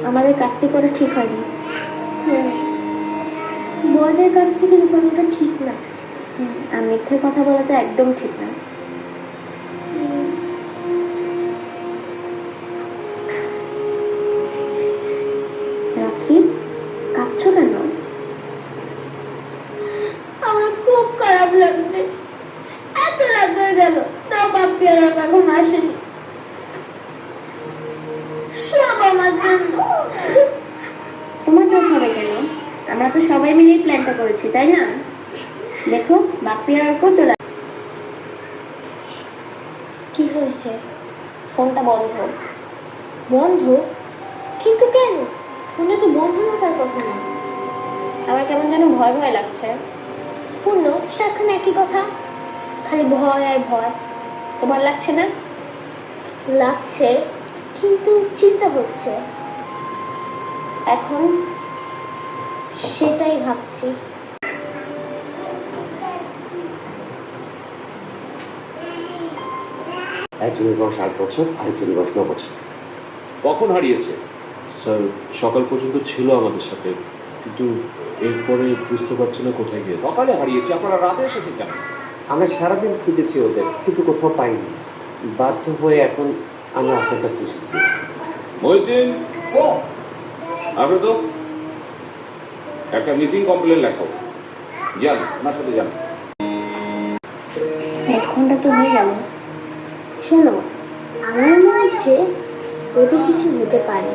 আমাদের কাজটি করা ঠিক হয়নি। বড়দের কাছ থেকে লুকানোটা ঠিক না। আর মিথ্যে কথা বলা তো একদম ঠিক না। রাখি, কাঁদছো কেন? আমার খুব খারাপ লাগছে। এত রাত হয়ে গেল, তাও বাপ্পি আর এখন আসেনি। সব আমার জন্য। তোমার দোষ হবে কেন? আমরা তো সবাই মিলেই প্ল্যানটা করেছি, তাই না? দেখো, বাপ্পি আর অর্ক চলে। কি হয়েছে? ফোনটা বন্ধ। বন্ধ? কিন্তু কেন? ফোনে তো বন্ধ থাকার কথা না। আমার কেমন যেন ভয় ভয় লাগছে। পূর্ণ, সারাক্ষণ একই কথা, খালি ভয় আর ভয়। তোমার লাগছে না? লাগছে, কিন্তু চিন্তা হচ্ছে। এখন সেটাই ভাবছি। একজনের বয়স 8 বছর, আরেকজনের বয়স 9 বছর। কখন হারিয়েছে? স্যার সকাল পর্যন্ত ছিল আমাদের সাথে, কিন্তু এরপরে বুঝতে পারছি না কোথায় গিয়েছে। সকালে হারিয়েছে, আপনারা রাতে এসেছেন কেন? আমরা সারাদিন খুঁজেছি ওদের, কিন্তু কোথাও পাইনি। বাধ্য হয়ে এখন আমরা আপনার কাছে এসেছি। মহিউদ্দিন, আসো তো, একটা মিসিং কমপ্লেন লেখো। যান, ওনার সাথে যান। 1 ঘন্টা তো হয়ে গেল। শোনো, আমার মনে হচ্ছে ওদের কিছু হতে পারে।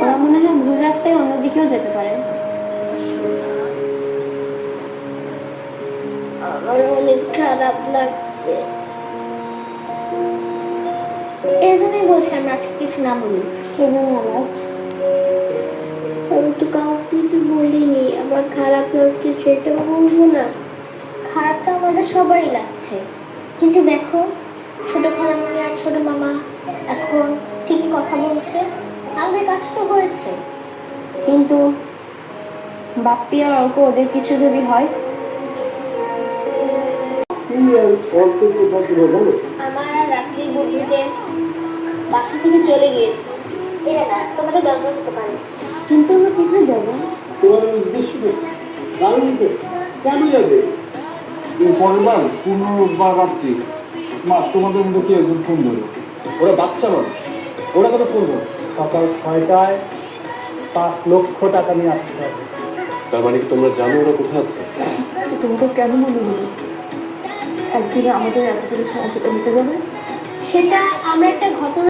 ওরা মনে হয় ভুল রাস্তায় অন্যদিকেও যেতে পারে। আমার অনেক খারাপ লাগছে। এজন্যই বলছি আমি আজকে কিছু না বলি। কেন আলাপ? আমি তো কাউকে কিছু বলিনি। আমার খারাপ লাগছে, সেটা বলবো না। খারাপটা আমাদের সবারই লাগছে, কিন্তু দেখো, ছোট খালামণি আর ছোট মামা এখন ঠিকই কথা বলছে। আমাদের কাজ তো হয়েছে। কিন্তু বাপ্পি আর অর্ক ওদের কিছু যদি হয়? আমার আর রাত্রির বন্ধুদের বাসা থেকে চলে গিয়েছে। এরা না তোমাদের দরকার হতে পারে। কিন্তু আমরা কোথায় যাবো? তোমার উদ্দেশ্য কেন যাবে? পরের বার পুনর্বার রাত্রি মাস তোমাদের মধ্যে কি একজন ফোন ধরে? ওরা বাচ্চা মানুষ, ওরা কেন ফোন ধরে? সকাল 6টায় 5 লক্ষ টাকা নিয়ে আসতে হবে। তার মানে কি তোমরা জানো ওরা কোথায় আছে? তোমাকে কেন মনে হলো একদিনে আমাদের এত করে সমস্যা নিতে যাবে? সেটা আমরা একটা ঘটনা